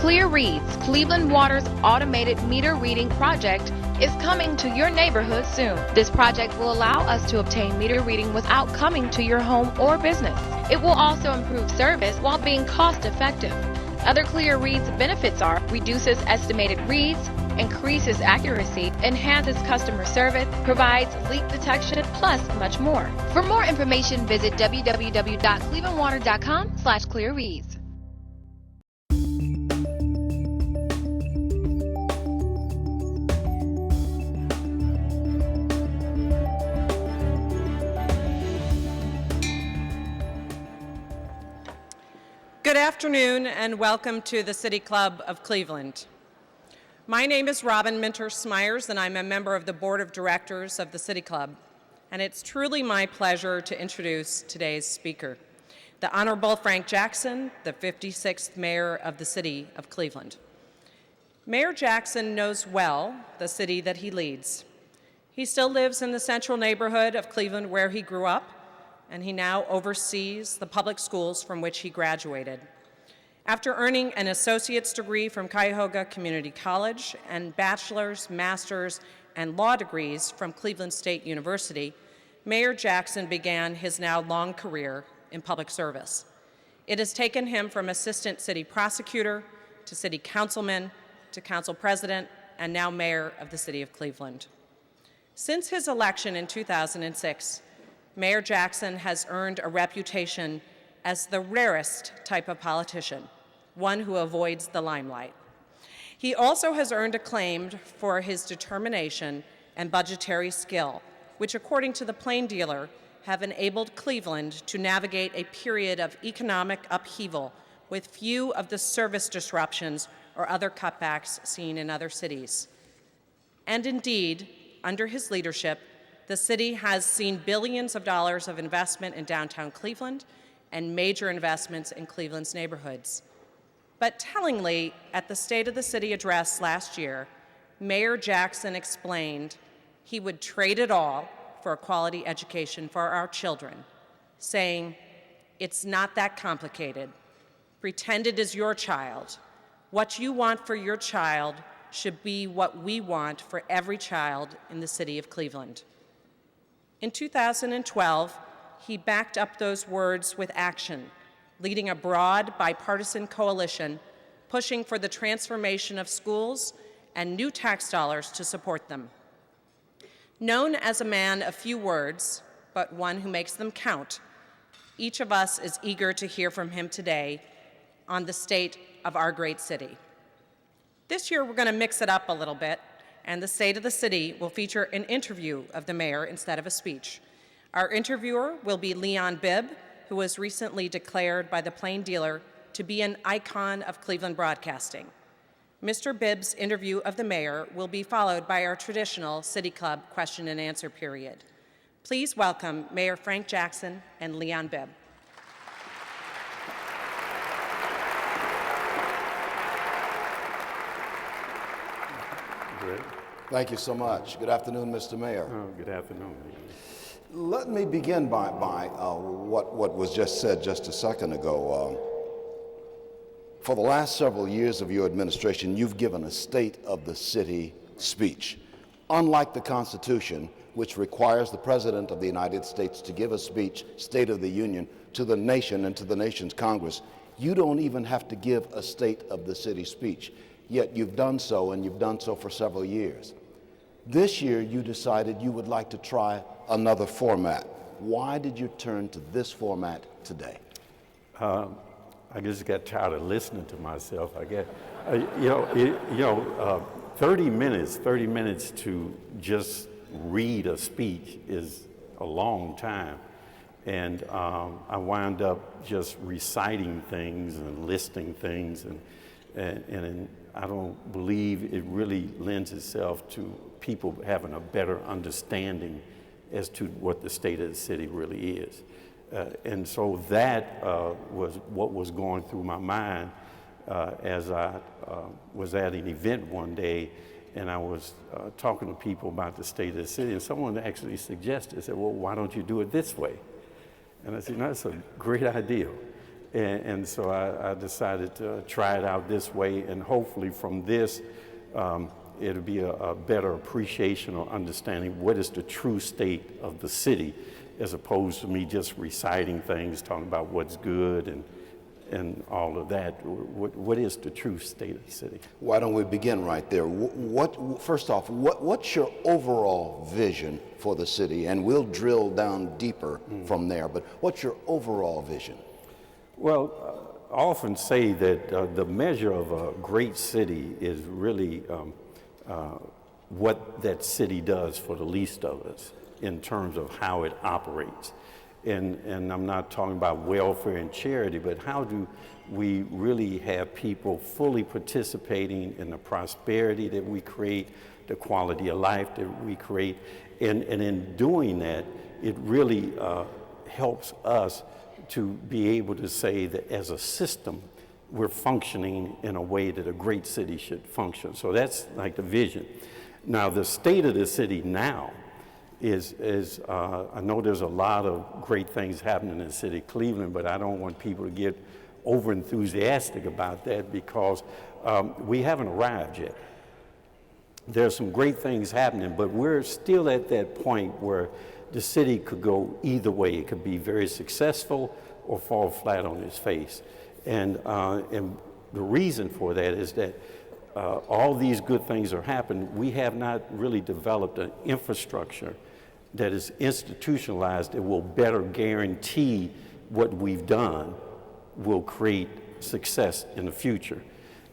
Clear Reads, Cleveland Water's automated meter reading project, is coming to your neighborhood soon. This project will allow us to obtain meter reading without coming to your home or business. It will also improve service while being cost effective. Other Clear Reads benefits are reduces estimated reads, increases accuracy, enhances customer service, provides leak detection, plus much more. For more information, visit www.clevelandwater.com/clearreads. Good afternoon and welcome to the City Club of Cleveland. My name is Robin Minter-Smyers and I'm a member of the Board of Directors of the City Club. And it's truly my pleasure to introduce today's speaker, the Honorable Frank Jackson, the 56th Mayor of the City of Cleveland. Mayor Jackson knows well the city that he leads. He still lives in the central neighborhood of Cleveland where he grew up, and he now oversees the public schools from which he graduated. After earning an associate's degree from Cuyahoga Community College and bachelor's, master's, and law degrees from Cleveland State University, Mayor Jackson began his now long career in public service. It has taken him from assistant city prosecutor to city councilman to council president and now mayor of the city of Cleveland. Since his election in 2006, Mayor Jackson has earned a reputation as the rarest type of politician, one who avoids the limelight. He also has earned acclaim for his determination and budgetary skill, which, according to the Plain Dealer, have enabled Cleveland to navigate a period of economic upheaval with few of the service disruptions or other cutbacks seen in other cities. And indeed, under his leadership, the city has seen billions of dollars of investment in downtown Cleveland and major investments in Cleveland's neighborhoods. But tellingly, at the State of the City address last year, Mayor Jackson explained he would trade it all for a quality education for our children, saying, "It's not that complicated. Pretend it is your child. What you want for your child should be what we want for every child in the city of Cleveland." In 2012, he backed up those words with action, leading a broad bipartisan coalition pushing for the transformation of schools and new tax dollars to support them. Known as a man of few words, but one who makes them count, each of us is eager to hear from him today on the state of our great city. This year, we're going to mix it up a little bit, and the State of the City will feature an interview of the mayor instead of a speech. Our interviewer will be Leon Bibb, who was recently declared by the Plain Dealer to be an icon of Cleveland broadcasting. Mr. Bibb's interview of the mayor will be followed by our traditional City Club question and answer period. Please welcome Mayor Frank Jackson and Leon Bibb. Thank you so much. Good afternoon, Mr. Mayor. Oh, good afternoon. Let me begin by what was just said just a second ago. For the last several years of your administration, you've given a State of the City speech. Unlike the Constitution, which requires the President of the United States to give a speech, State of the Union, to the nation and to the nation's Congress, you don't even have to give a State of the City speech. Yet you've done so, and you've done so for several years. This year, you decided you would like to try another format. Why did you turn to this format today? I just got tired of listening to myself. I guess, 30 minutes to just read a speech is a long time. And I wound up just reciting things and listing things, and I don't believe it really lends itself to people having a better understanding as to what the state of the city really is. And so that was what was going through my mind as I was at an event one day, and I was talking to people about the state of the city, and someone actually suggested, said, well, why don't you do it this way? And I said, no, that's a great idea. And so I decided to try it out this way, and hopefully from this, it'll be a better appreciation or understanding what is the true state of the city, as opposed to me just reciting things, talking about what's good and all of that. What is the true state of the city? Why don't we begin right there? First off, what's your overall vision for the city? And we'll drill down deeper from there, but what's your overall vision? Well, I often say that the measure of a great city is really what that city does for the least of us in terms of how it operates. And I'm not talking about welfare and charity, but how do we really have people fully participating in the prosperity that we create, the quality of life that we create, and in doing that, it really helps us to be able to say that as a system, we're functioning in a way that a great city should function. So that's like the vision. Now, the state of the city now is I know there's a lot of great things happening in the city of Cleveland, but I don't want people to get over enthusiastic about that because we haven't arrived yet. There's some great things happening, but we're still at that point where the city could go either way. It could be very successful or fall flat on its face. And the reason for that is that all these good things are happening. We have not really developed an infrastructure that is institutionalized that will better guarantee what we've done will create success in the future.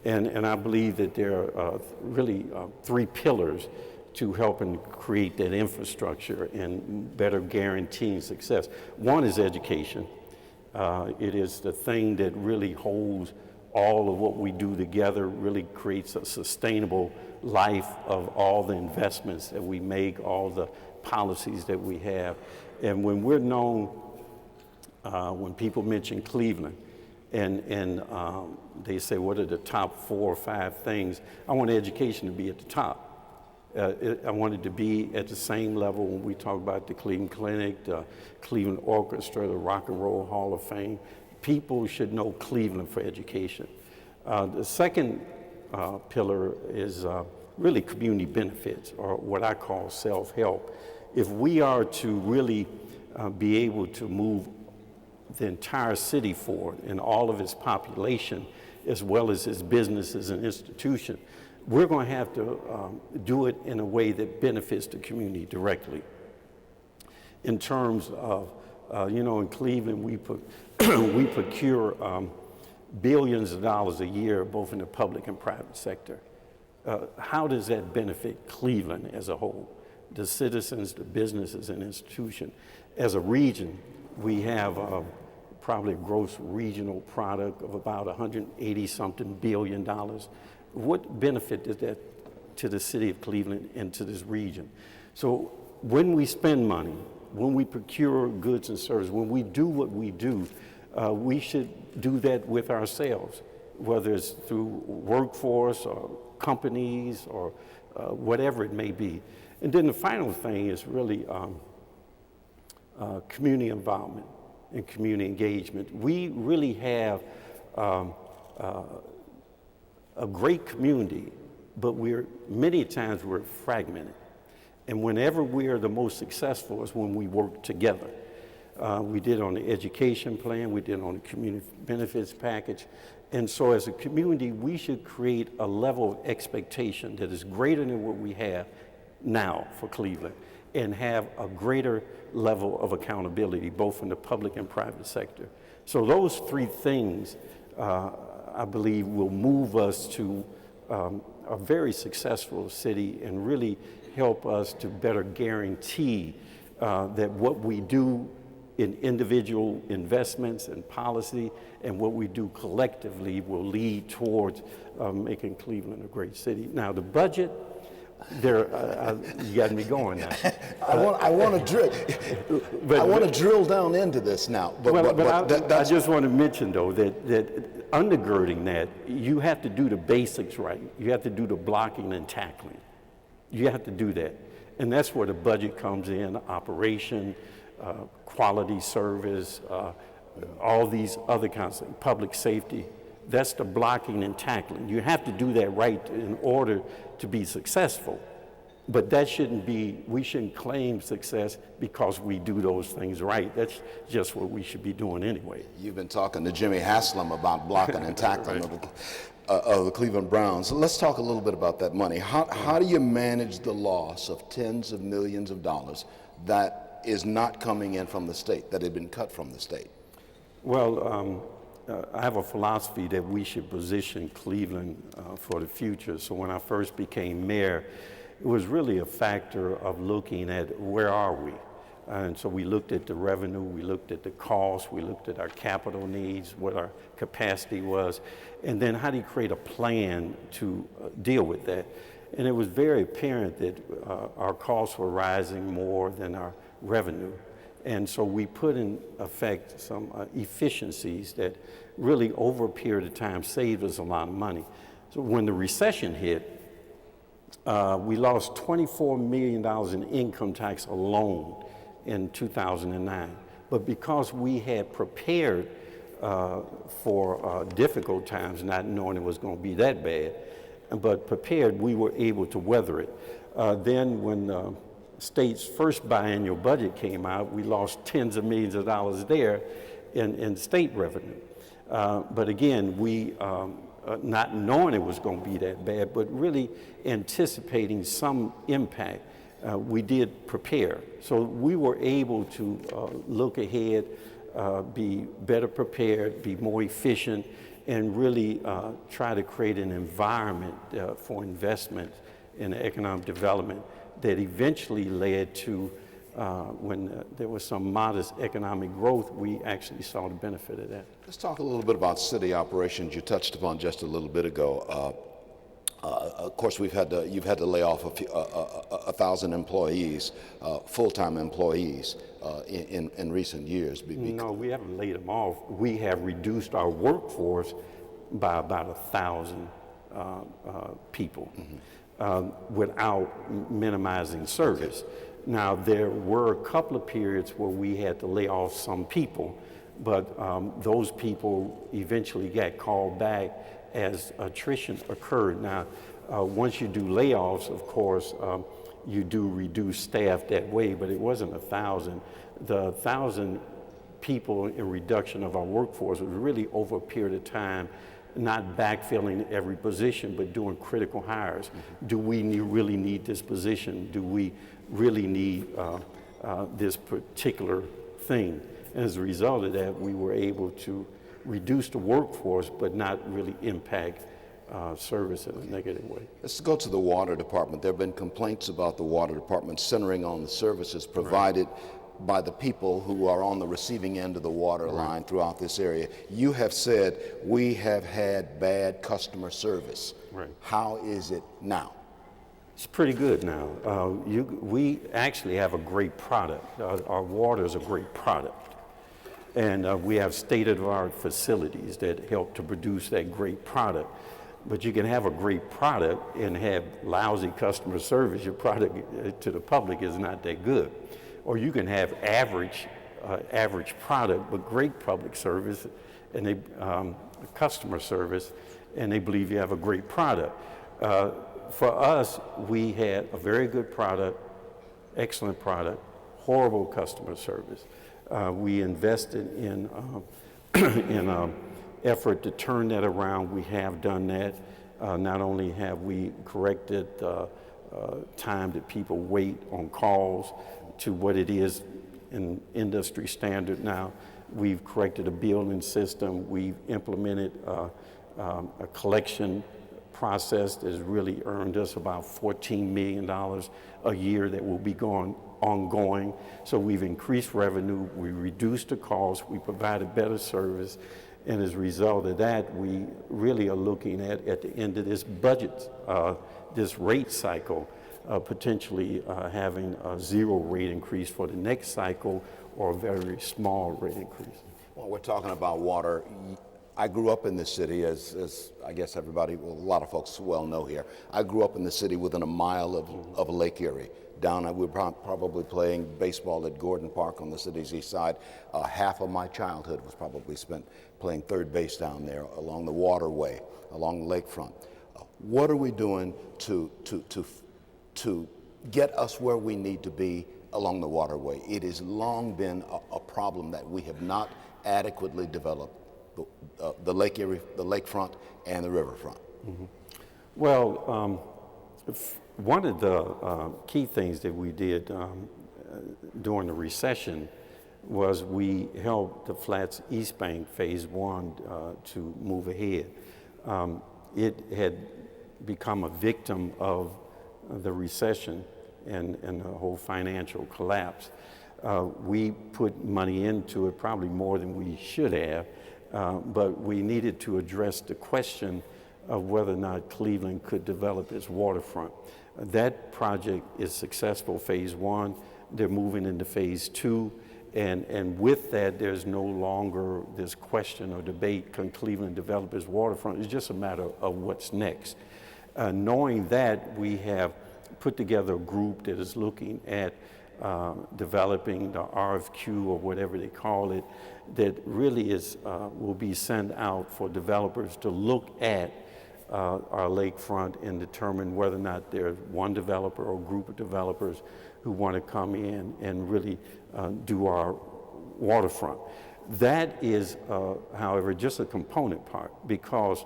And I believe that there are really three pillars to helping create that infrastructure and better guaranteeing success. One is education. It is the thing that really holds all of what we do together, really creates a sustainable life of all the investments that we make, all the policies that we have. And when we're known, when people mention Cleveland, and they say, what are the top 4 or 5 things? I want education to be at the top. I want it to be at the same level when we talk about the Cleveland Clinic, the Cleveland Orchestra, the Rock and Roll Hall of Fame. People should know Cleveland for education. The second pillar is really community benefits, or what I call self-help. If we are to really be able to move the entire city forward and all of its population, as well as its businesses and institutions, we're going to have to do it in a way that benefits the community directly. In terms of, in Cleveland, we procure billions of dollars a year, both in the public and private sector. How does that benefit Cleveland as a whole? The citizens, the businesses, and institutions. As a region, we have probably a gross regional product of about $180-something billion. What benefit is that to the city of Cleveland and to this region? So when we spend money, when we procure goods and services, when we do what we do, we should do that with ourselves, whether it's through workforce or companies or whatever it may be. And then the final thing is really community involvement and community engagement. We really have a great community, but many times we're fragmented. And whenever we are the most successful is when we work together. We did on the education plan, we did on the community benefits package. And so as a community, we should create a level of expectation that is greater than what we have now for Cleveland, and have a greater level of accountability, both in the public and private sector. So those 3 things, I believe, will move us to a very successful city and really help us to better guarantee that what we do in individual investments and policy and what we do collectively will lead towards making Cleveland a great city. Now, the budget, you got me going now. I want to drill down into this now. I just want to mention, though, that undergirding that, you have to do the basics right. You have to do the blocking and tackling. You have to do that. And that's where the budget comes in, operation, quality service, all these other kinds of public safety. That's the blocking and tackling. You have to do that right in order to be successful. But that shouldn't be, we shouldn't claim success because we do those things right. That's just what we should be doing anyway. You've been talking to Jimmy Haslam about blocking and tackling of the Cleveland Browns. So let's talk a little bit about that money. How do you manage the loss of tens of millions of dollars that is not coming in from the state, that had been cut from the state? Well, I have a philosophy that we should position Cleveland for the future. So when I first became mayor, it was really a factor of looking at where are we. And so we looked at the revenue, we looked at the cost, we looked at our capital needs, what our capacity was, and then how do you create a plan to deal with that? And it was very apparent that our costs were rising more than our revenue. And so we put in effect some efficiencies that really over a period of time saved us a lot of money. So when the recession hit, we lost $24 million in income tax alone in 2009. But because we had prepared for difficult times, not knowing it was going to be that bad, but prepared, we were able to weather it. Then when the state's first biannual budget came out, we lost tens of millions of dollars there in state revenue. But again, we not knowing it was going to be that bad, but really anticipating some impact, we did prepare. So we were able to look ahead, be better prepared, be more efficient, and really try to create an environment for investment in economic development that eventually led to, when there was some modest economic growth, we actually saw the benefit of that. Let's talk a little bit about city operations. You touched upon just a little bit ago. Of course, you've had to lay off 1,000 employees, full-time employees, in recent years. No, we haven't laid them off. We have reduced our workforce by about 1,000 people, without minimizing service. Okay. Now, there were a couple of periods where we had to lay off some people, but those people eventually got called back as attrition occurred. Now, once you do layoffs, of course, you do reduce staff that way, but it wasn't 1,000. The 1,000 people in reduction of our workforce was really over a period of time, not backfilling every position, but doing critical hires. Mm-hmm. Do we really need this position? Do we really need this particular thing? And as a result of that, we were able to reduce the workforce, but not really impact service in a negative way. Let's go to the water department. There have been complaints about the water department centering on the services provided by the people who are on the receiving end of the water line throughout this area. You have said we have had bad customer service. Right. How is it now? It's pretty good now. We actually have a great product. Our water is a great product. And we have state-of-the-art facilities that help to produce that great product. But you can have a great product and have lousy customer service. Your product to the public is not that good. Or you can have average product, but great public service and customer service, and they believe you have a great product. For us, we had a very good product, excellent product, horrible customer service. We invested in an effort to turn that around. We have done that. Not only have we corrected time that people wait on calls to what it is in industry standard now, we've corrected a billing system. We've implemented a collection process that has really earned us about $14 million a year that will be going ongoing. So we've increased revenue, we reduced the cost, we provided better service, and as a result of that, we really are looking at the end of this budget, this rate cycle, potentially having a zero rate increase for the next cycle or a very small rate increase. Well, we're talking about water. I grew up in this city, as I guess everybody, well, a lot of folks well know here. I grew up in the city within a mile of Lake Erie. We were probably playing baseball at Gordon Park on the city's east side. Half of my childhood was probably spent playing third base down there along the waterway, along the lakefront. What are we doing to get us where we need to be along the waterway? It has long been a problem that we have not adequately developed the Lake Erie, the lakefront, and the riverfront. Mm-hmm. Well, one of the key things that we did during the recession was we helped the Flats East Bank Phase 1 to move ahead. It had become a victim of the recession and the whole financial collapse. We put money into it, probably more than we should have, but we needed to address the question of whether or not Cleveland could develop its waterfront. That project is successful, Phase 1. They're moving into Phase 2. And with that, there's no longer this question or debate, can Cleveland develop its waterfront? It's just a matter of what's next. Knowing that, we have put together a group that is looking at developing the RFQ or whatever they call it, that really is will be sent out for developers to look at our lakefront and determine whether or not there's one developer or group of developers who want to come in and really do our waterfront. That is, however, just a component part, because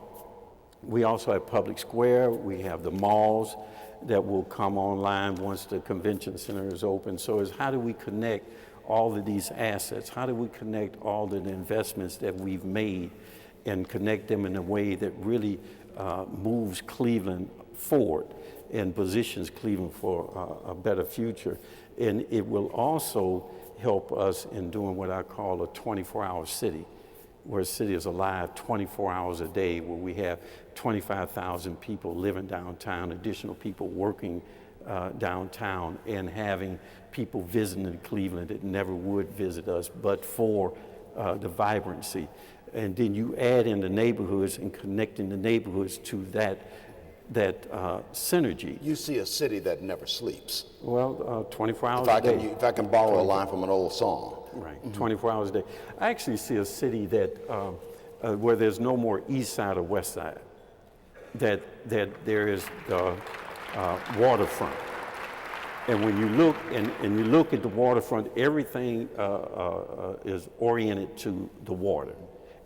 we also have Public Square, we have the malls that will come online once the convention center is open. So it's how do we connect all of these assets? How do we connect all of the investments that we've made and connect them in a way that really moves Cleveland forward and positions Cleveland for a better future? And it will also help us in doing what I call a 24-hour city, where a city is alive 24 hours a day, where we have 25,000 people living downtown, additional people working downtown, and having people visiting Cleveland that never would visit us but for the vibrancy. And then you add in the neighborhoods and connecting the neighborhoods to that synergy. You see a city that never sleeps. Well, 24 hours a day. If I can borrow a line from an old song. Right, mm-hmm. 24 hours a day. I actually see a city that where there's no more east side or west side, that there is the waterfront. And when you look and you look at the waterfront, everything is oriented to the water,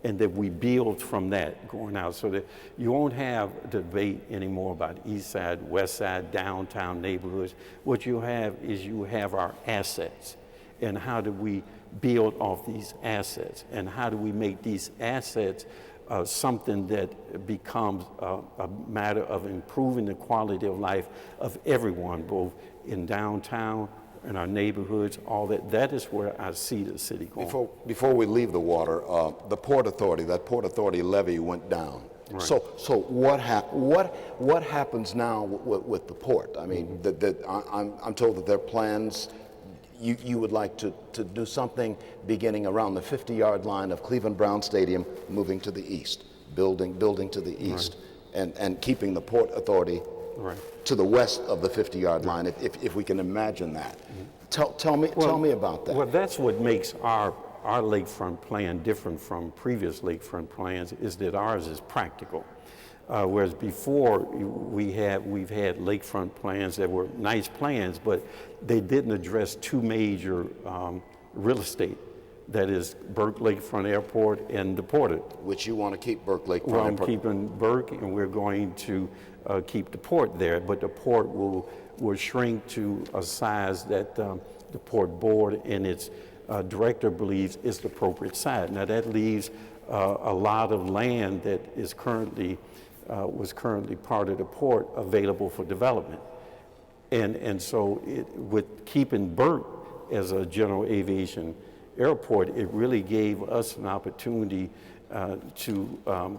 and that we build from that going out, so that you won't have debate anymore about east side, west side, downtown neighborhoods. What you have is you have our assets, and how do we build off these assets, and how do we make these assets something that becomes a matter of improving the quality of life of everyone, both in downtown, in our neighborhoods, all that. That is where I see the city going. Before we leave the water, the Port Authority, that Port Authority levy went down. Right. So what happens now with the port? I mean, I'm told that there are plans. You would like to do something beginning around the 50-yard line of Cleveland Brown Stadium, moving to the east, building to the east, right, and keeping the Port Authority right to the west of the 50-yard line, if we can imagine that. Mm-hmm. Tell me about that. Well, that's what makes our lakefront plan different from previous lakefront plans, is that ours is practical. Whereas before we've had lakefront plans that were nice plans, but they didn't address two major real estate. That is Burke Lakefront Airport and the port. Which you want to keep Burke Lakefront Airport. Well, I'm keeping Burke, and we're going to keep the port there, but the port will shrink to a size that the port board and its director believes is the appropriate size. Now that leaves a lot of land that is currently was currently part of the port available for development. And so with keeping Burke as a general aviation airport, it really gave us an opportunity to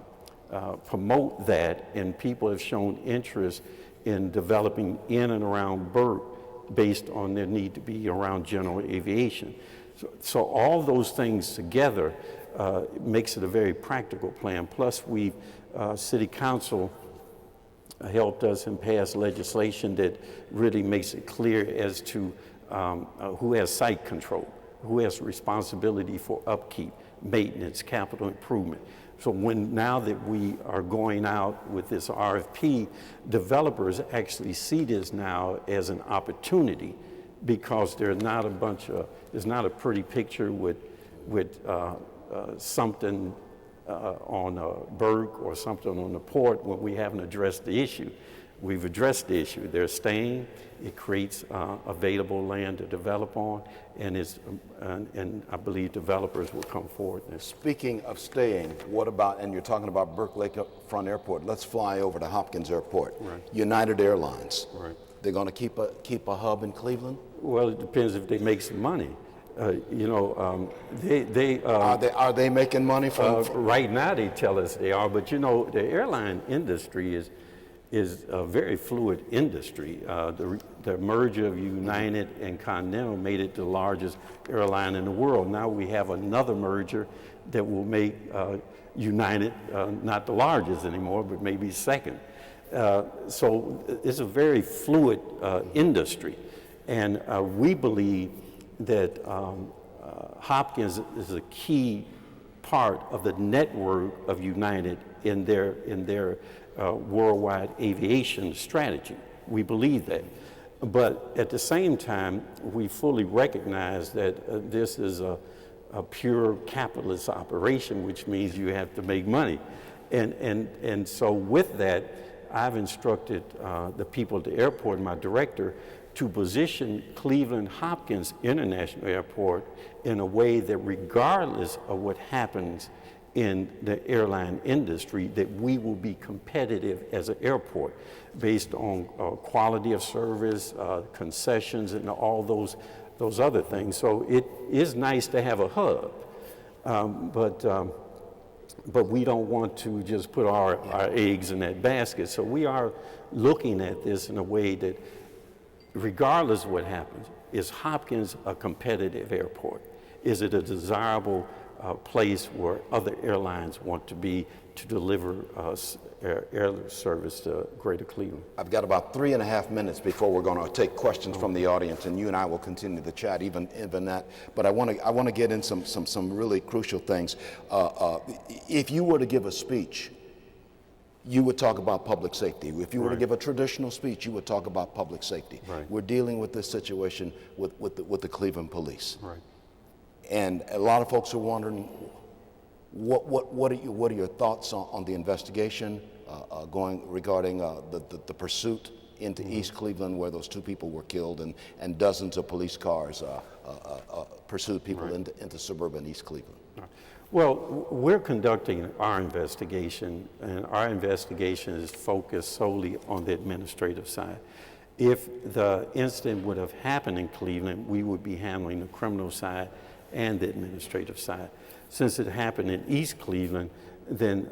promote that, and people have shown interest in developing in and around Burke based on their need to be around general aviation. So all those things together makes it a very practical plan. Plus, City Council helped us and passed legislation that really makes it clear as to who has site control, who has responsibility for upkeep, maintenance, capital improvement. So now that we are going out with this RFP, developers actually see this now as an opportunity, because there's not it's not a pretty picture with something on Burke or something on the port when we haven't addressed the issue. We've addressed the issue. They're staying. It creates available land to develop on, and I believe developers will come forward. Speaking of staying, what about, and you're talking about Burke Lakefront Airport, let's fly over to Hopkins Airport. Right. United Airlines. Right. They're going to keep a hub in Cleveland? Well, it depends if they make some money. Are they making money from? Right now they tell us they are, but the airline industry is a very fluid industry. The merger of United and Continental made it the largest airline in the world. Now we have another merger that will make United not the largest anymore, but maybe second. So it's a very fluid industry, and we believe that Hopkins is a key part of the network of United in their worldwide aviation strategy. We believe that. But at the same time, we fully recognize that this is a pure capitalist operation, which means you have to make money. And so with that, I've instructed the people at the airport, my director, to position Cleveland Hopkins International Airport in a way that regardless of what happens in the airline industry, that we will be competitive as an airport based on quality of service, concessions, and all those other things. So it is nice to have a hub, but we don't want to just put our eggs in that basket. So we are looking at this in a way that regardless of what happens, is Hopkins a competitive airport? Is it a desirable place where other airlines want to be to deliver air service to Greater Cleveland? I've got about 3.5 minutes before we're going to take questions from the audience, and you and I will continue the chat even that. But I want to get in some really crucial things. If you were to give a speech, you would talk about public safety. If you were to give a traditional speech, you would talk about public safety. Right. We're dealing with this situation with the Cleveland police. Right. And a lot of folks are wondering, what are your thoughts on the investigation regarding the pursuit into East Cleveland, where those 2 people were killed, and dozens of police cars pursued people into suburban East Cleveland? Well, we're conducting our investigation, and our investigation is focused solely on the administrative side. If the incident would have happened in Cleveland, we would be handling the criminal side and the administrative side. Since it happened in East Cleveland, then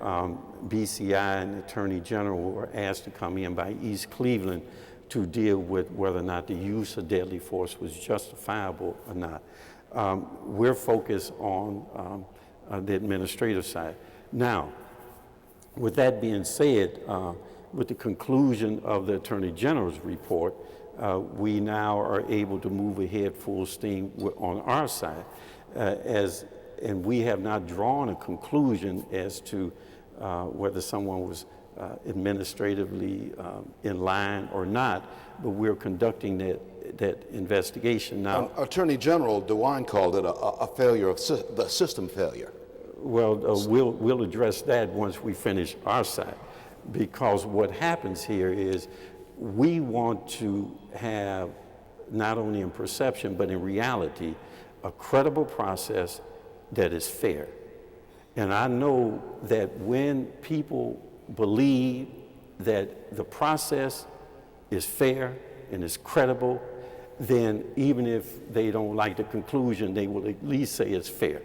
BCI and the Attorney General were asked to come in by East Cleveland to deal with whether or not the use of deadly force was justifiable or not. We're focused on the administrative side. Now, with that being said, with the conclusion of the Attorney General's report, we now are able to move ahead full steam on our side, and we have not drawn a conclusion as to whether someone was administratively in line or not, but we're conducting that investigation now. Attorney General DeWine called it a failure of the system failure. Well, we'll address that once we finish our side, because what happens here is we want to have, not only in perception but in reality, a credible process that is fair. And I know that when people believe that the process is fair and is credible, then even if they don't like the conclusion, they will at least say it's fair.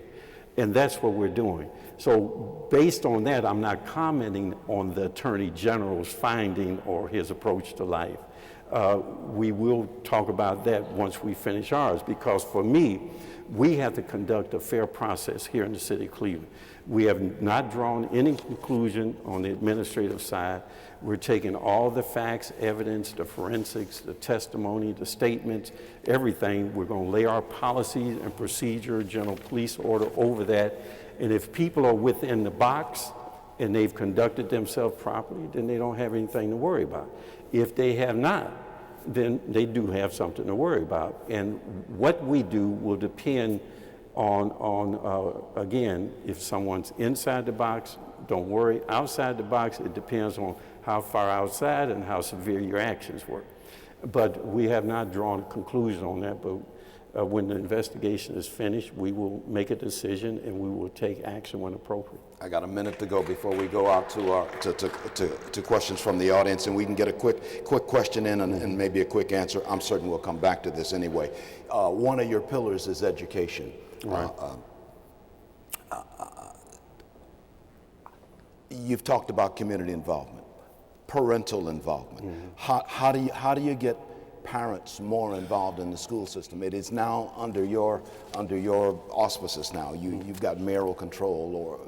And that's what we're doing. So based on that, I'm not commenting on the Attorney General's finding or his approach to life. We will talk about that once we finish ours, because for me, we have to conduct a fair process here in the city of Cleveland. We have not drawn any conclusion on the administrative side. We're taking all the facts, evidence, the forensics, the testimony, the statements, everything. We're going to lay our policies and procedure, general police order over that. And if people are within the box and they've conducted themselves properly, then they don't have anything to worry about. If they have not, then they do have something to worry about. And what we do will depend on again, if someone's inside the box, don't worry. Outside the box, it depends on how far outside and how severe your actions were. But we have not drawn a conclusion on that, but when the investigation is finished, we will make a decision and we will take action when appropriate. I got a minute to go before we go out to questions from the audience, and we can get a quick question in and maybe a quick answer. I'm certain we'll come back to this anyway. One of your pillars is education. Right. You've talked about community involvement, parental involvement. Mm-hmm. How do you get parents more involved in the school system? It is now under your auspices now. You've got mayoral control or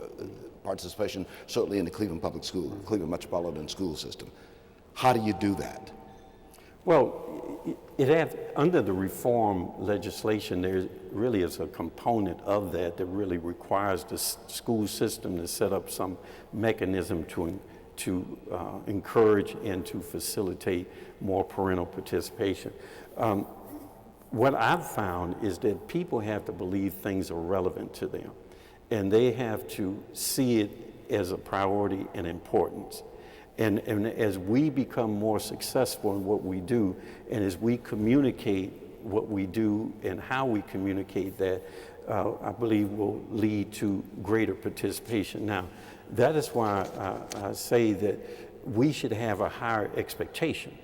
participation, certainly in the Cleveland Public School, Cleveland Metropolitan School System. How do you do that? Well, under the reform legislation, there really is a component of that that really requires the school system to set up some mechanism to encourage and to facilitate more parental participation. What I've found is that people have to believe things are relevant to them, and they have to see it as a priority and importance. And as we become more successful in what we do, and as we communicate what we do and how we communicate that, I believe will lead to greater participation. Now, that is why I say that we should have a higher expectation.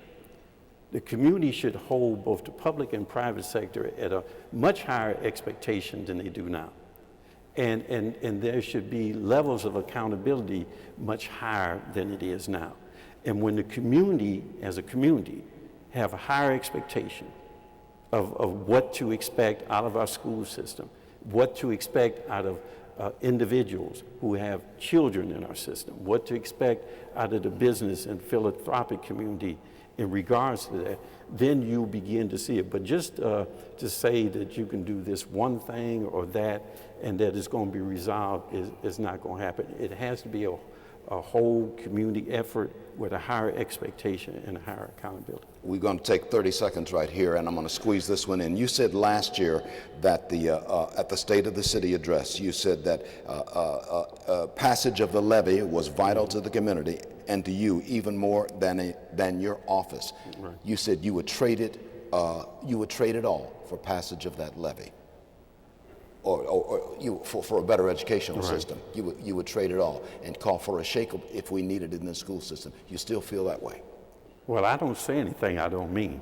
The community should hold both the public and private sector at a much higher expectation than they do now. And there should be levels of accountability much higher than it is now. And when the community, as a community, have a higher expectation of what to expect out of our school system, what to expect out of individuals who have children in our system, what to expect out of the business and philanthropic community in regards to that, then you begin to see it. But just to say that you can do this one thing or that and that it's going to be resolved is not going to happen. It has to be a whole community effort with a higher expectation and a higher accountability. We're going to take 30 seconds right here, and I'm going to squeeze this one in. You said last year that at the State of the City address, you said that passage of the levy was vital to the community and to you even more than your office. Right. You said you would trade it all for passage of that levy, or for a better educational right. system. You would trade it all and call for a shakeup if we needed it in the school system. You still feel that way? Well, I don't say anything I don't mean.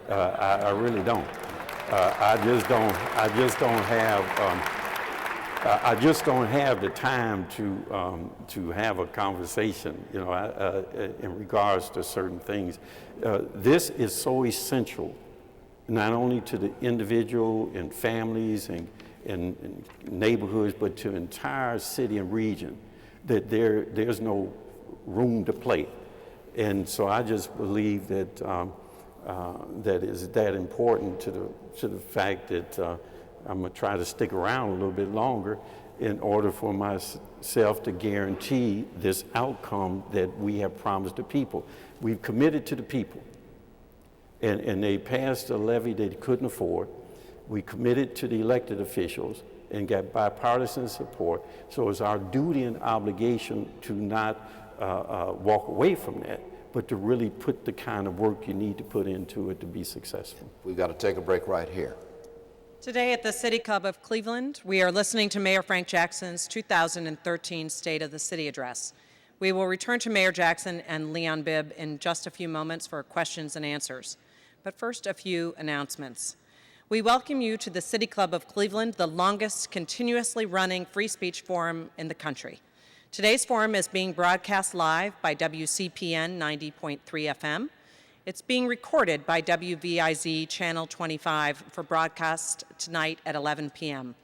I really don't. I just don't have the time to have a conversation, in regards to certain things. This is so essential, not only to the individual and families and neighborhoods, but to the entire city and region, that there's no room to play. And so I just believe that that is that important to the fact that I'm going to try to stick around a little bit longer in order for myself to guarantee this outcome that we have promised the people. We've committed to the people, and they passed a levy they couldn't afford. We committed to the elected officials and got bipartisan support. So it's our duty and obligation to not walk away from that, but to really put the kind of work you need to put into it to be successful. We've got to take a break right here. Today at the City Club of Cleveland, we are listening to Mayor Frank Jackson's 2013 State of the City Address. We will return to Mayor Jackson and Leon Bibb in just a few moments for questions and answers. But first, a few announcements. We welcome you to the City Club of Cleveland, the longest continuously running free speech forum in the country. Today's forum is being broadcast live by WCPN 90.3 FM. It's being recorded by WVIZ Channel 25 for broadcast tonight at 11 p.m.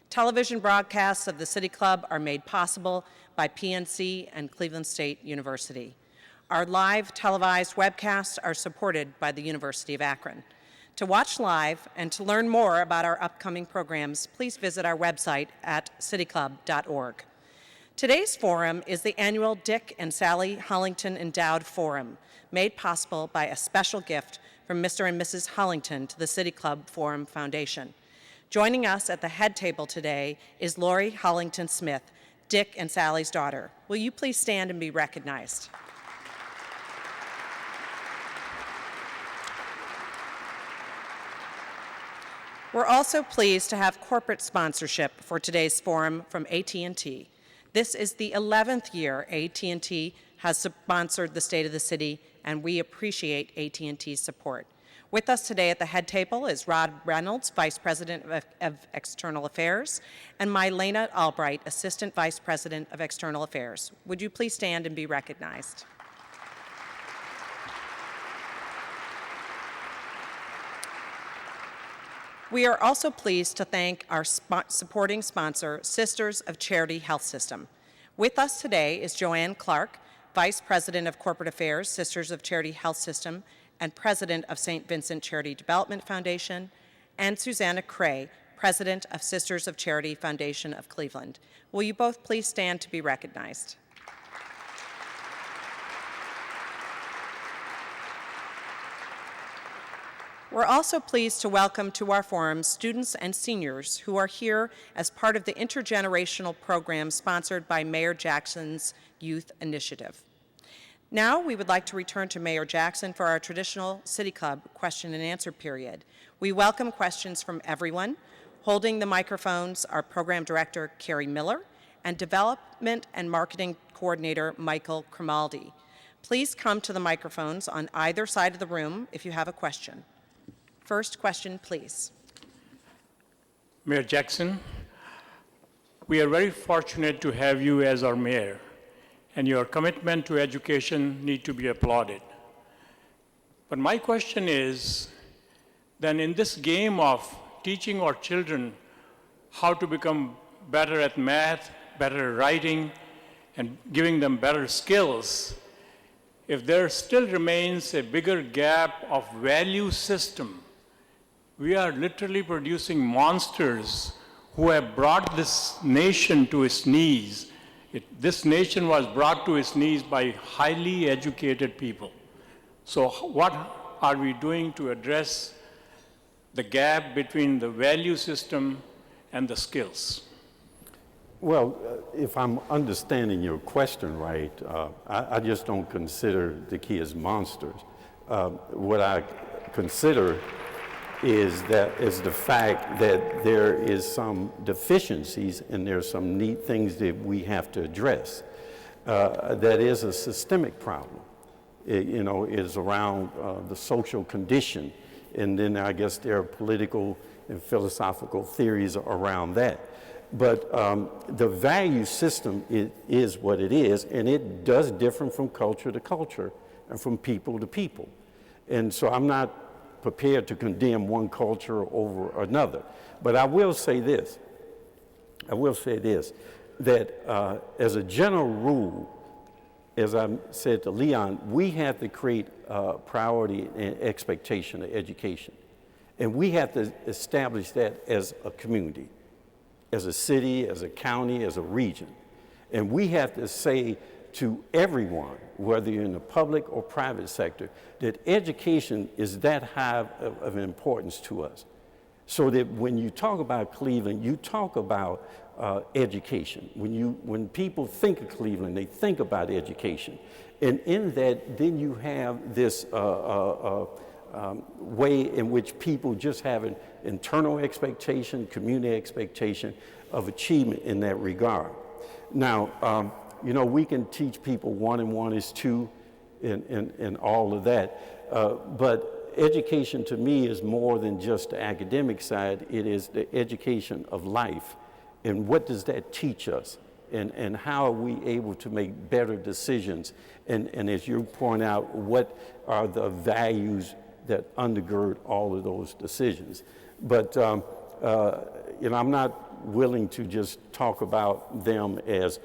Television broadcasts of the City Club are made possible by PNC and Cleveland State University. Our live televised webcasts are supported by the University of Akron. To watch live and to learn more about our upcoming programs, please visit our website at cityclub.org. Today's forum is the annual Dick and Sally Hollington Endowed Forum, made possible by a special gift from Mr. and Mrs. Hollington to the City Club Forum Foundation. Joining us at the head table today is Lori Hollington Smith, Dick and Sally's daughter. Will you please stand and be recognized? We're also pleased to have corporate sponsorship for today's forum from AT&T. This is the 11th year AT&T has sponsored the State of the City, and we appreciate AT&T's support. With us today at the head table is Rod Reynolds, Vice President of External Affairs, and Mylena Albright, Assistant Vice President of External Affairs. Would you please stand and be recognized? We are also pleased to thank our supporting sponsor, Sisters of Charity Health System. With us today is Joanne Clark, Vice President of Corporate Affairs, Sisters of Charity Health System, and President of St. Vincent Charity Development Foundation, and Susanna Cray, President of Sisters of Charity Foundation of Cleveland. Will you both please stand to be recognized? We're also pleased to welcome to our forum students and seniors who are here as part of the intergenerational program sponsored by Mayor Jackson's Youth Initiative. Now we would like to return to Mayor Jackson for our traditional City Club question and answer period. We welcome questions from everyone. Holding the microphones are Program Director Carrie Miller and Development and Marketing Coordinator Michael Crimaldi. Please come to the microphones on either side of the room if you have a question. First question, please. Mayor Jackson, we are very fortunate to have you as our mayor, and your commitment to education needs to be applauded. But my question is, then in this game of teaching our children how to become better at math, better at writing, and giving them better skills, if there still remains a bigger gap of value system, we are literally producing monsters who have brought this nation to its knees. This nation was brought to its knees by highly educated people. So what are we doing to address the gap between the value system and the skills? Well, if I'm understanding your question right, I just don't consider the kids monsters. What I consider is the fact that there is some deficiencies and there's some neat things that we have to address. That is a systemic problem. It is around the social condition, and then I guess there are political and philosophical theories around that. But the value system is what it is, and it does differ from culture to culture and from people to people. And so I'm not prepared to condemn one culture over another. But I will say this, that as a general rule, as I said to Leon, we have to create priority and expectation of education. And we have to establish that as a community, as a city, as a county, as a region. And we have to say to everyone, whether you're in the public or private sector, that education is that high of importance to us. So that when you talk about Cleveland, you talk about education. When people think of Cleveland, they think about education. And in that, then you have this way in which people just have an internal expectation, community expectation of achievement in that regard. Now, we can teach people 1 and 1 is 2 and all of that. But education to me is more than just the academic side. It is the education of life. And what does that teach us? and how are we able to make better decisions? And as you point out, what are the values that undergird all of those decisions? But you know, I'm not willing to just talk about them as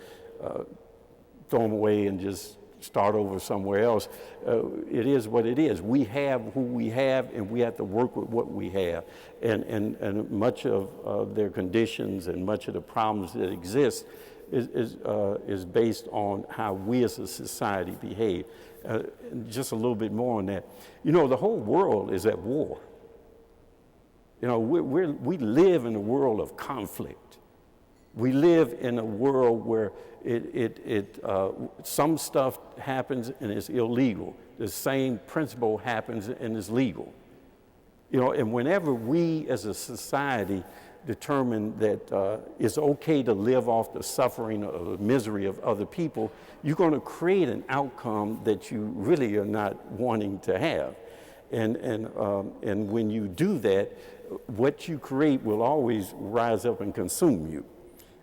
throw them away and just start over somewhere else. It is what it is. We have who we have, and we have to work with what we have. And much of their conditions and much of the problems that exist is based on how we as a society behave. Just a little bit more on that. You know, the whole world is at war. You know, we live in a world of conflict. We live in a world where some stuff happens and it's illegal. The same principle happens and is legal. You know, and whenever we as a society determine that it's okay to live off the suffering or the misery of other people, you're going to create an outcome that you really are not wanting to have. And when you do that, what you create will always rise up and consume you.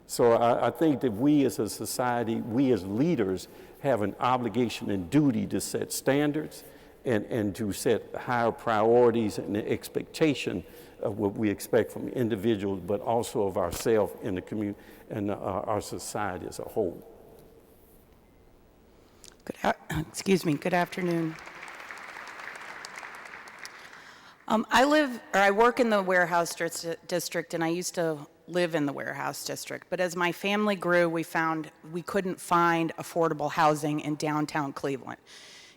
So I think that we as a society, we as leaders have an obligation and duty to set standards and to set higher priorities and the expectation of what we expect from individuals, but also of ourselves in the community and our society as a whole. Good afternoon. I work in the warehouse district, and I used to live in the warehouse district. But as my family grew, we found we couldn't find affordable housing in downtown Cleveland.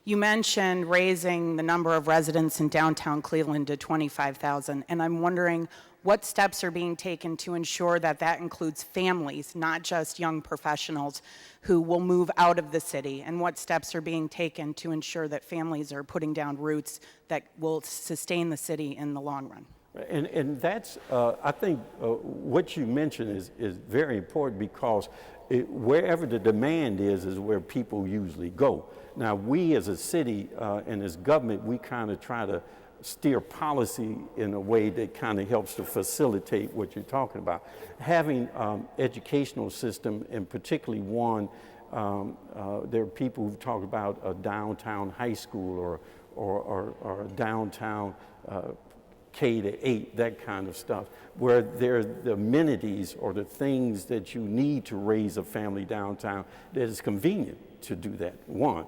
You mentioned raising the number of residents in downtown Cleveland to 25,000, and I'm wondering what steps are being taken to ensure that that includes families, not just young professionals who will move out of the city, and what steps are being taken to ensure that families are putting down roots that will sustain the city in the long run. And that's, I think what you mentioned is very important, because wherever the demand is where people usually go. Now, we as a city and as government, we kind of try to steer policy in a way that kind of helps to facilitate what you're talking about. Having educational system, and particularly one, there are people who talk about a downtown high school or a downtown K-8, that kind of stuff, where there are the amenities or the things that you need to raise a family downtown that is convenient to do that, one.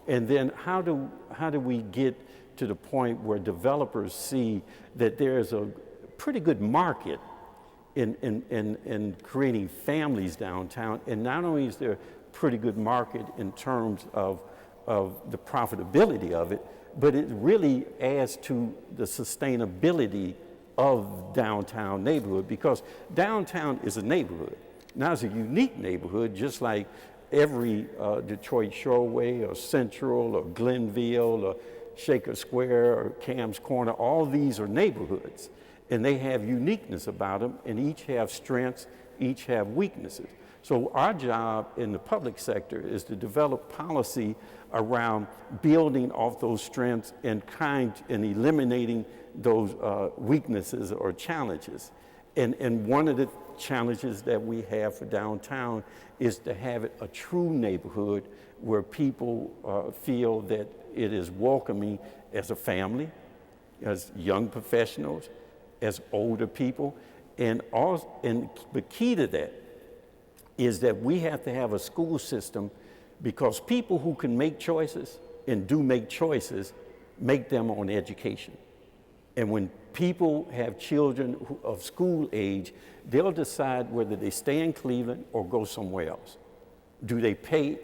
And then how do we get to the point where developers see that there's a pretty good market in creating families downtown, and not only is there a pretty good market in terms of the profitability of it, but it really adds to the sustainability of downtown neighborhood, because downtown is a neighborhood. Now it's a unique neighborhood, just like every Detroit Shoreway or Central or Glenville or Shaker Square or Cam's Corner. All these are neighborhoods, and they have uniqueness about them, and each have strengths, each have weaknesses. So our job in the public sector is to develop policy around building off those strengths and eliminating those weaknesses or challenges. And one of the challenges that we have for downtown is to have it a true neighborhood where people feel that it is welcoming as a family, as young professionals, as older people. And the key to that is that we have to have a school system, because people who can make choices and do make choices make them on education. And when people have children of school age, they'll decide whether they stay in Cleveland or go somewhere else. Do they pay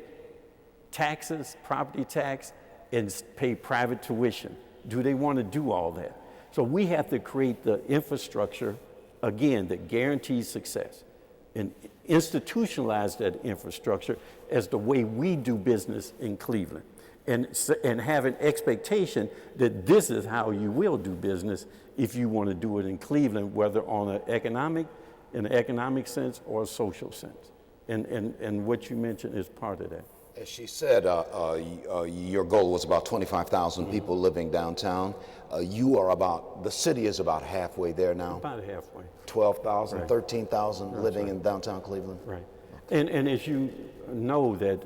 taxes, property tax, and pay private tuition? Do they want to do all that? So we have to create the infrastructure, again, that guarantees success, and institutionalize that infrastructure as the way we do business in Cleveland, and have an expectation that this is how you will do business if you want to do it in Cleveland, whether in an economic sense or a social sense. And what you mentioned is part of that. As she said, your goal was about 25,000 people living downtown. The city is about halfway there now. About halfway. 12,000, Right. 13,000 living right. in downtown Cleveland. Right. And as you know that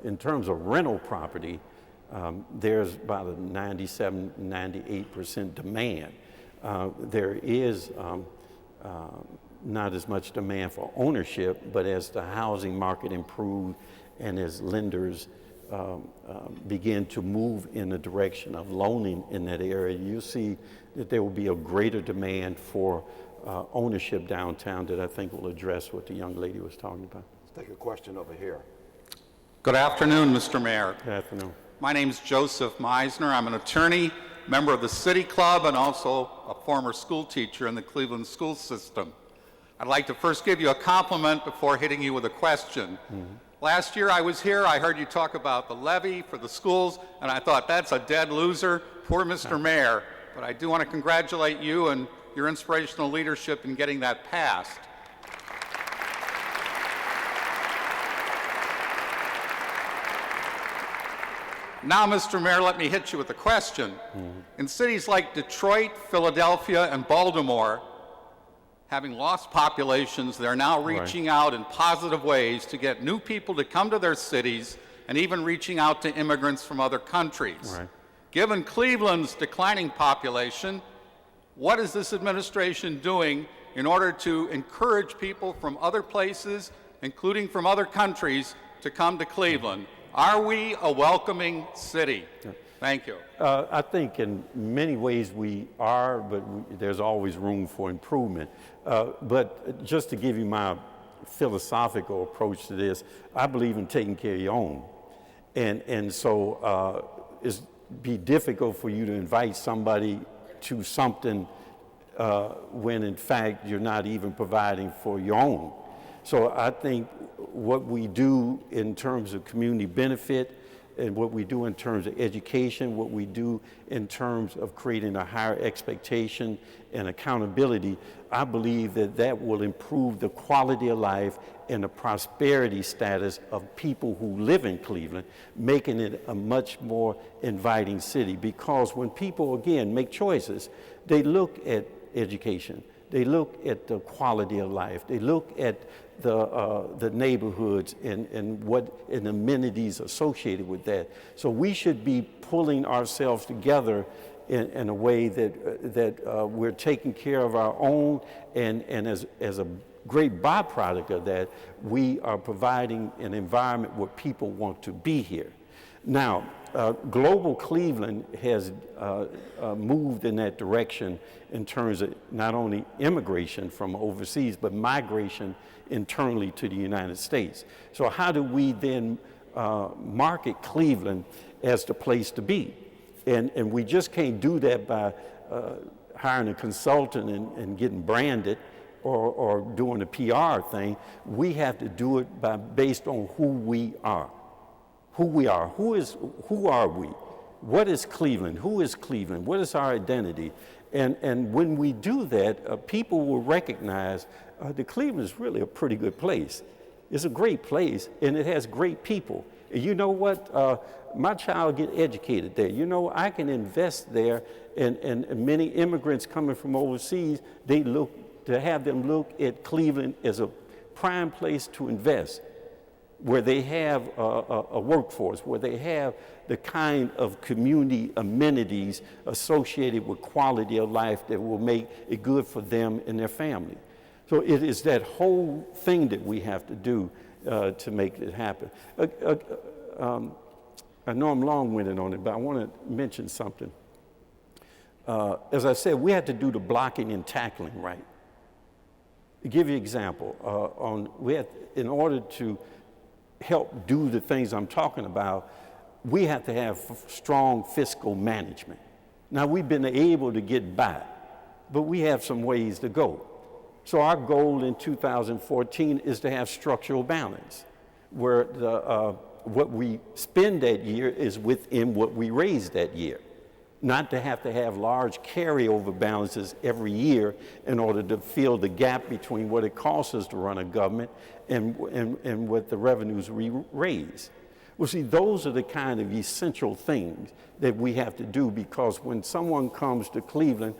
in terms of rental property, there's about a 97, 98% demand. There is not as much demand for ownership, but as the housing market improves and as lenders begin to move in the direction of loaning in that area, you'll see that there will be a greater demand for ownership downtown that I think will address what the young lady was talking about. Let's take a question over here. Good afternoon, Mr. Mayor. Good afternoon. My name is Joseph Meisner. I'm an attorney, member of the City Club, and also a former school teacher in the Cleveland school system. I'd like to first give you a compliment before hitting you with a question. Last year I was here, I heard you talk about the levy for the schools, and I thought, that's a dead loser, poor Mr. Mayor. But I do want to congratulate you and your inspirational leadership in getting that passed. Now, Mr. Mayor, let me hit you with a question. In cities like Detroit, Philadelphia, and Baltimore, having lost populations, they're now reaching out in positive ways to get new people to come to their cities and even reaching out to immigrants from other countries. Given Cleveland's declining population, what is this administration doing in order to encourage people from other places, including from other countries, to come to Cleveland? Are we a welcoming city? Thank you. I think in many ways we are, but there's always room for improvement. But just to give you my philosophical approach to this, I believe in taking care of your own. And so it's be difficult for you to invite somebody to something when in fact you're not even providing for your own. So I think what we do in terms of community benefit and what we do in terms of education, what we do in terms of creating a higher expectation and accountability, I believe that that will improve the quality of life and the prosperity status of people who live in Cleveland, making it a much more inviting city. Because when people, again, make choices, they look at education, they look at the quality of life, they look at the neighborhoods and amenities associated with that. So we should be pulling ourselves together in a way that we're taking care of our own, and as a great byproduct of that, we are providing an environment where people want to be here. Now, Global Cleveland has moved in that direction in terms of not only immigration from overseas, but migration internally to the United States. So how do we then market Cleveland as the place to be? And we just can't do that by hiring a consultant and getting branded or doing a PR thing. We have to do it based on who we are. Who we are. Who are we? What is Cleveland? Who is Cleveland? What is our identity? And when we do that, people will recognize that Cleveland is really a pretty good place. It's a great place, and it has great people. And you know what? My child get educated there. You know, I can invest there, and many immigrants coming from overseas, they look to have them look at Cleveland as a prime place to invest, where they have a workforce, where they have the kind of community amenities associated with quality of life that will make it good for them and their family. So it is that whole thing that we have to do to make it happen. I know I'm long-winded on it, but I want to mention something. As I said, we have to do the blocking and tackling right. To give you an example, in order to help do the things I'm talking about, we have to have strong fiscal management. Now, we've been able to get by, but we have some ways to go. So our goal in 2014 is to have structural balance, where what we spend that year is within what we raise that year. Not to have large carryover balances every year in order to fill the gap between what it costs us to run a government and what the revenues we raise. Well, see, those are the kind of essential things that we have to do, because when someone comes to Cleveland,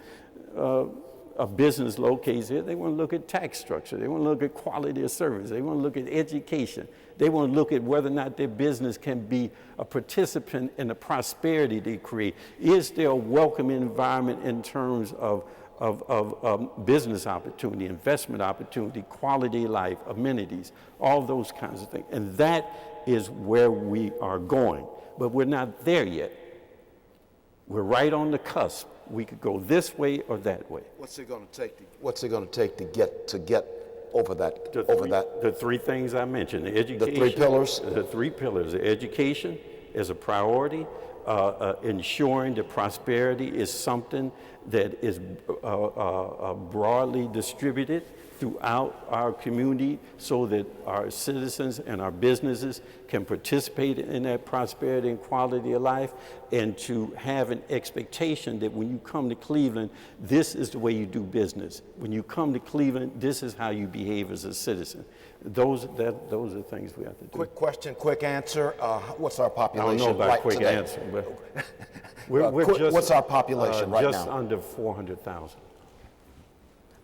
a business locates here, they want to look at tax structure. They want to look at quality of service. They want to look at education. They want to look at whether or not their business can be a participant in the prosperity they create. Is there a welcoming environment in terms of business opportunity, investment opportunity, quality of life, amenities, all those kinds of things. And that is where we are going. But we're not there yet. We're right on the cusp. We could go this way or that way. What's it going to take? What's it going to take to get over that? The three things I mentioned: the education, the three pillars. The three pillars: the education is a priority. Ensuring that prosperity is something that is broadly distributed throughout our community so that our citizens and our businesses can participate in that prosperity and quality of life, and to have an expectation that when you come to Cleveland, this is the way you do business. When you come to Cleveland, this is how you behave as a citizen. Those are things we have to do. Quick question, quick answer. What's our population I don't know about right quick today? answer, but what's our population right now? Just under 400,000.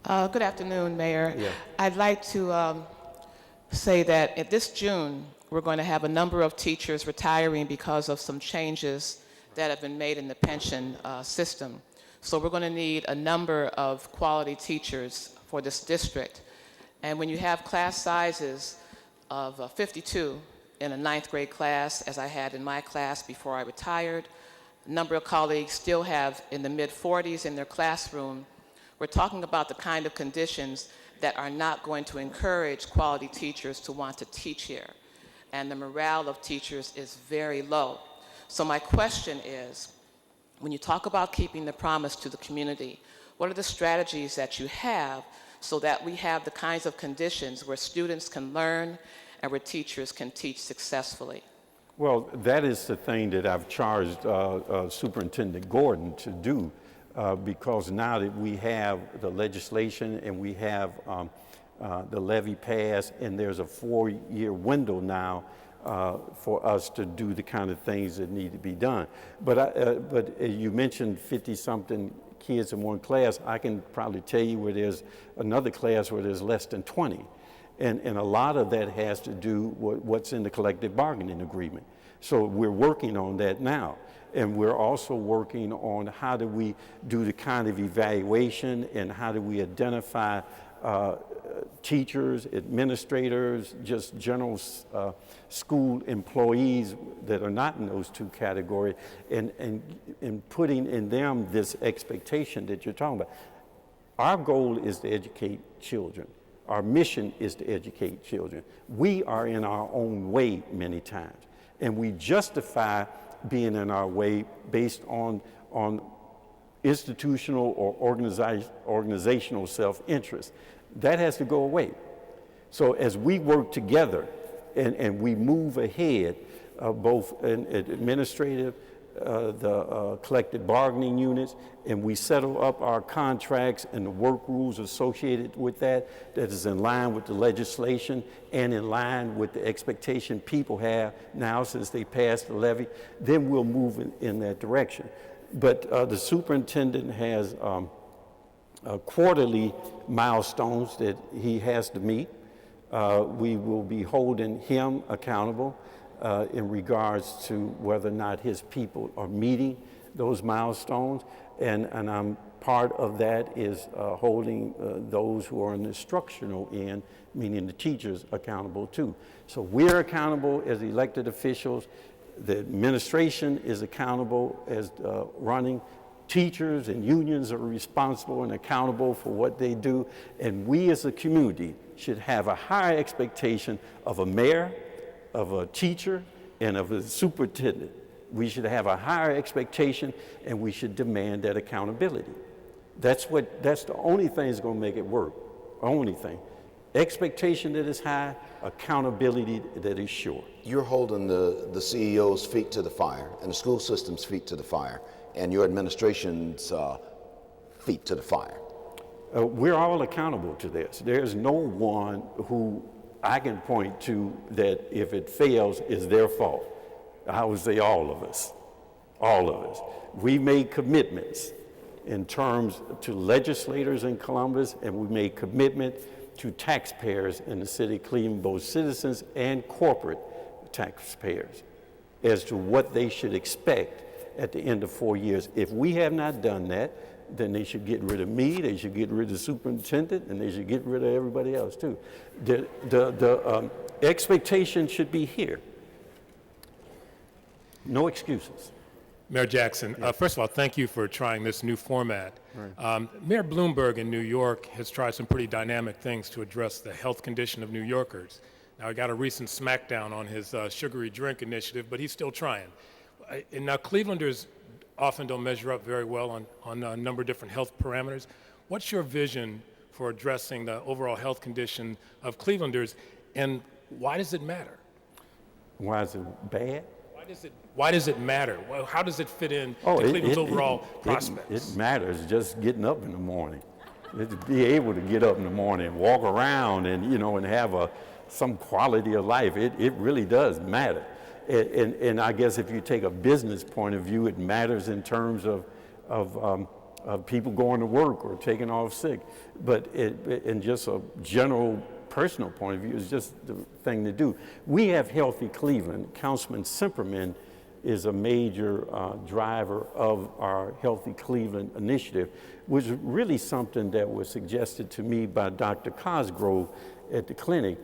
Good afternoon, Mayor. Yeah. I'd like to say that this June, we're going to have a number of teachers retiring because of some changes that have been made in the pension system. So we're going to need a number of quality teachers for this district. And when you have class sizes of 52 in a 9th grade class, as I had in my class before I retired, a number of colleagues still have in the mid-40s in their classroom, we're talking about the kind of conditions that are not going to encourage quality teachers to want to teach here. And the morale of teachers is very low. So my question is, when you talk about keeping the promise to the community, what are the strategies that you have so that we have the kinds of conditions where students can learn and where teachers can teach successfully? Well, that is the thing that I've charged Superintendent Gordon to do. Because now that we have the legislation and we have the levy passed, and there's a 4-year window now for us to do the kind of things that need to be done. But you mentioned 50-something kids in one class. I can probably tell you where there's another class where there's less than 20. And a lot of that has to do with what's in the collective bargaining agreement. So we're working on that now. And we're also working on how do we do the kind of evaluation and how do we identify teachers, administrators, just general school employees that are not in those two categories, and putting in them this expectation that you're talking about. Our goal is to educate children. Our mission is to educate children. We are in our own way many times, and we justify being in our way based on institutional or organizational self-interest. That has to go away. So as we work together and we move ahead, both in administrative, the collective bargaining units, and we settle up our contracts and the work rules associated with that is in line with the legislation and in line with the expectation people have now since they passed the levy, then we'll move in that direction. But the superintendent has quarterly milestones that he has to meet. We will be holding him accountable in regards to whether or not his people are meeting those milestones. And I'm part of that is holding those who are in the instructional end, meaning the teachers, accountable too. So we're accountable as elected officials. The administration is accountable as running. Teachers and unions are responsible and accountable for what they do. And we as a community should have a higher expectation of a mayor, of a teacher, and of a superintendent. We should have a higher expectation, and we should demand that accountability. That's the only thing that's going to make it work. Only thing. Expectation that is high, accountability that is sure. You're holding the CEO's feet to the fire and the school system's feet to the fire and your administration's feet to the fire. We're all accountable to this. There's no one who I can point to that if it fails is their fault. I would say all of us. All of us. We made commitments in terms to legislators in Columbus, and we made commitment to taxpayers in the city of Cleveland, both citizens and corporate taxpayers, as to what they should expect at the end of 4 years. If we have not done that, then they should get rid of me, they should get rid of the superintendent, and they should get rid of everybody else too. The expectation should be here. No excuses. Mayor Jackson, first of all, thank you for trying this new format. Right. Mayor Bloomberg in New York has tried some pretty dynamic things to address the health condition of New Yorkers. Now, he got a recent smackdown on his sugary drink initiative, but he's still trying. And now, Clevelanders often don't measure up very well on a number of different health parameters. What's your vision for addressing the overall health condition of Clevelanders, and why does it matter? Why is it bad? Why does it matter? Well, how does it fit in to Cleveland's overall prospects? It matters just getting up in the morning. To be able to get up in the morning and walk around and, you know, and have some quality of life. It really does matter. And I guess if you take a business point of view, it matters in terms of people going to work or taking off sick. But in just a general personal point of view, it's just the thing to do. We have Healthy Cleveland. Councilman Simperman is a major driver of our Healthy Cleveland initiative, which is really something that was suggested to me by Dr. Cosgrove at the clinic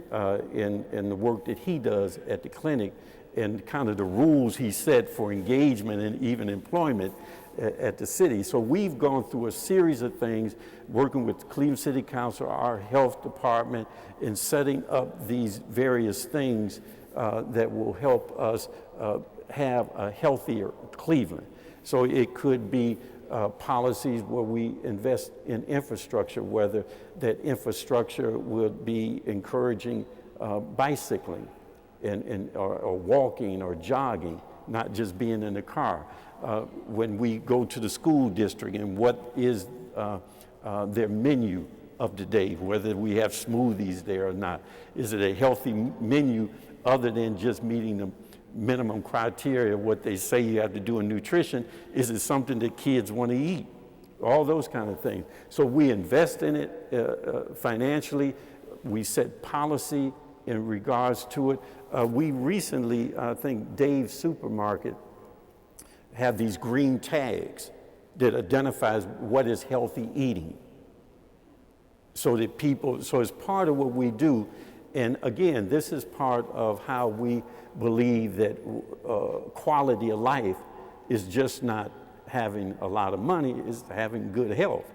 in the work that he does at the clinic and kind of the rules he set for engagement and even employment at the city. So we've gone through a series of things, working with Cleveland City Council, our health department, in setting up these various things that will help us have a healthier Cleveland. So it could be policies where we invest in infrastructure, whether that infrastructure would be encouraging bicycling or walking or jogging, not just being in the car. When we go to the school district and what is their menu of the day, whether we have smoothies there or not. Is it a healthy menu other than just meeting the minimum criteria of what they say you have to do in nutrition? Is it something that kids want to eat? All those kind of things. So we invest in it financially. We set policy in regards to it. We recently, I think Dave's Supermarket have these green tags that identifies what is healthy eating. So that people, so it's part of what we do. And again, this is part of how we believe that quality of life is just not having a lot of money, it's having good health.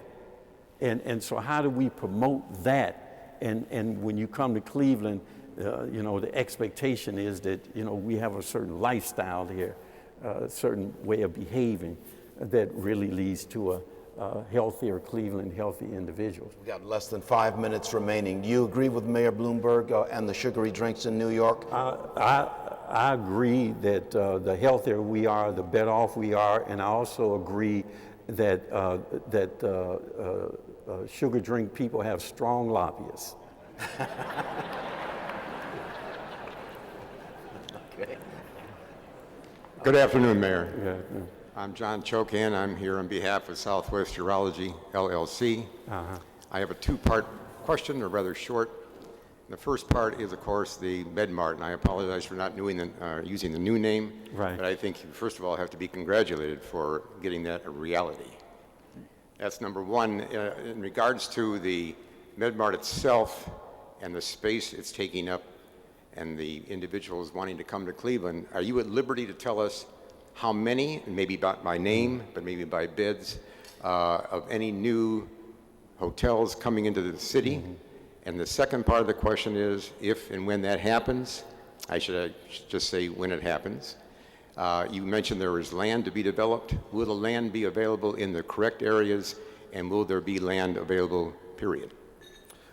And so how do we promote that? And when you come to Cleveland, you know, the expectation is that, you know, we have a certain lifestyle here, a certain way of behaving that really leads to a healthier Cleveland, healthy individuals. We've got less than 5 minutes remaining. Do you agree with Mayor Bloomberg and the sugary drinks in New York? I agree that the healthier we are, the better off we are, and I also agree that sugar drink people have strong lobbyists. Okay. Good afternoon, Mayor. Yeah. I'm John Chokan. I'm here on behalf of Southwest Urology, LLC. I have a two-part question, or rather short. The first part is, of course, the MedMart, and I apologize for not using the new name. Right. But I think you, first of all, have to be congratulated for getting that a reality. That's number one. In regards to the MedMart itself and the space it's taking up and the individuals wanting to come to Cleveland, are you at liberty to tell us how many, maybe not by name, but maybe by bids, of any new hotels coming into the city? Mm-hmm. And the second part of the question is, if and when that happens, I should just say when it happens, you mentioned there is land to be developed. Will the land be available in the correct areas, and will there be land available, period?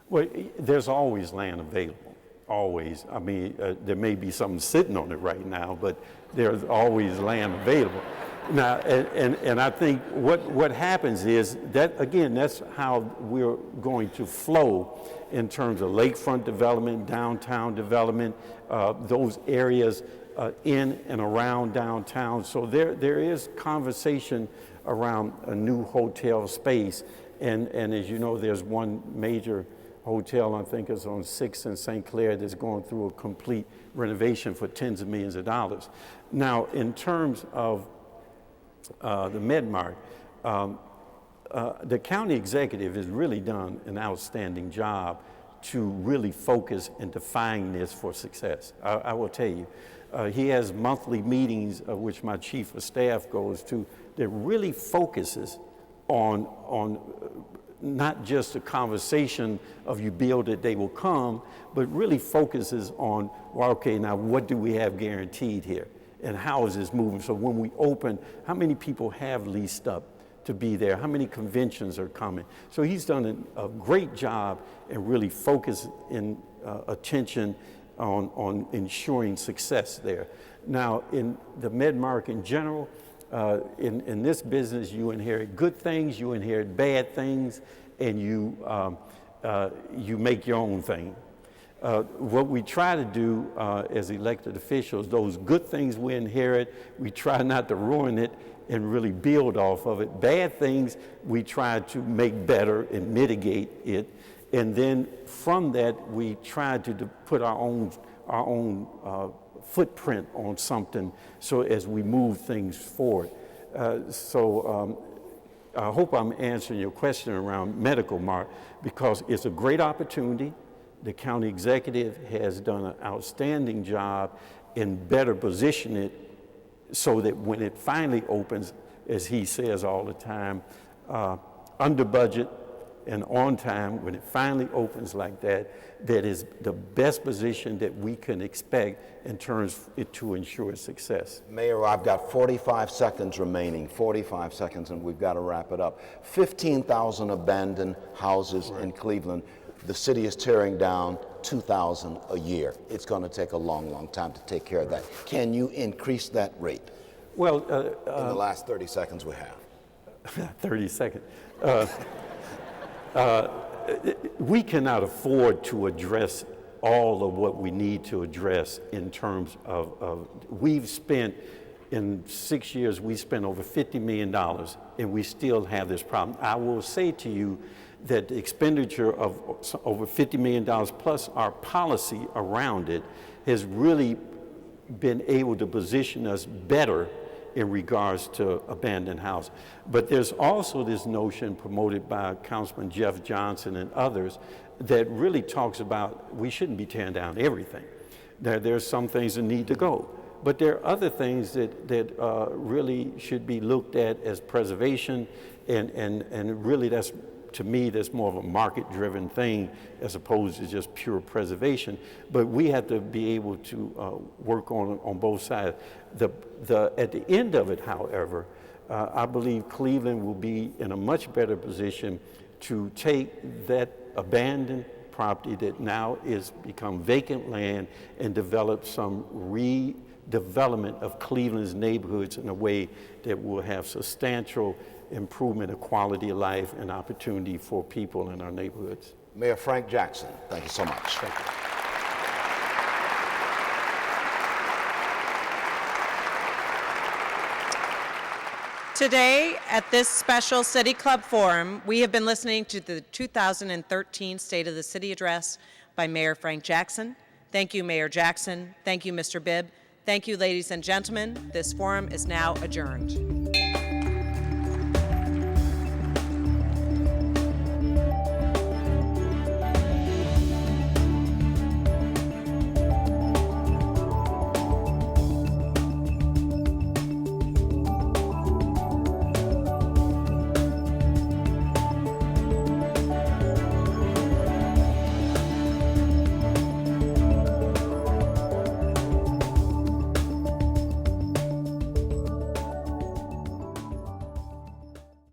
Well, there's always land available. Always. I mean, there may be something sitting on it right now, but there's always land available. Now, and I think what happens is that, again, that's how we're going to flow in terms of lakefront development, downtown development, those areas in and around downtown. So there is conversation around a new hotel space. And as you know, there's one major hotel, I think it's on 6th and St. Clair, that's going through a complete renovation for tens of millions of dollars. Now, in terms of the MedMart, the county executive has really done an outstanding job to really focus and define this for success. I will tell you, he has monthly meetings, of which my chief of staff goes to, that really focuses on not just a conversation of you build it, they will come, but really focuses on, well, okay, now what do we have guaranteed here? And how is this moving? So when we open, how many people have leased up to be there? How many conventions are coming? So he's done a great job and really focused in attention on ensuring success there. Now, in the MedMark in general, in this business, you inherit good things, you inherit bad things, and you make your own thing. What we try to do as elected officials, those good things we inherit, we try not to ruin it and really build off of it. Bad things, we try to make better and mitigate it. And then from that, we try to put our own footprint on something so as we move things forward. I hope I'm answering your question around Medical Mart, because it's a great opportunity. The county executive has done an outstanding job in better positioning it so that when it finally opens, as he says all the time, under budget and on time, when it finally opens like that, that is the best position that we can expect in terms to ensure success. Mayor, I've got 45 seconds remaining, 45 seconds, and we've got to wrap it up. 15,000 abandoned houses in Cleveland. The city is tearing down 2,000 a year. It's going to take a long, long time to take care of that. Can you increase that rate? Well, in the last 30 seconds we have. 30 seconds. We cannot afford to address all of what we need to address in terms of we've spent, in 6 years, we spent over $50 million, and we still have this problem. I will say to you that the expenditure of over $50 million plus our policy around it has really been able to position us better in regards to abandoned house. But there's also this notion promoted by Councilman Jeff Johnson and others that really talks about we shouldn't be tearing down everything. There's some things that need to go. But there are other things that really should be looked at as preservation, and really that's, to me, that's more of a market-driven thing as opposed to just pure preservation. But we have to be able to work on both sides. At the end of it, however, I believe Cleveland will be in a much better position to take that abandoned property that now is become vacant land and develop some redevelopment of Cleveland's neighborhoods in a way that will have substantial improvement of quality of life and opportunity for people in our neighborhoods. Mayor Frank Jackson, thank you so much. Thank you. Today, at this special City Club Forum, we have been listening to the 2013 State of the City Address by Mayor Frank Jackson. Thank you, Mayor Jackson. Thank you, Mr. Bibb. Thank you, ladies and gentlemen. This forum is now adjourned.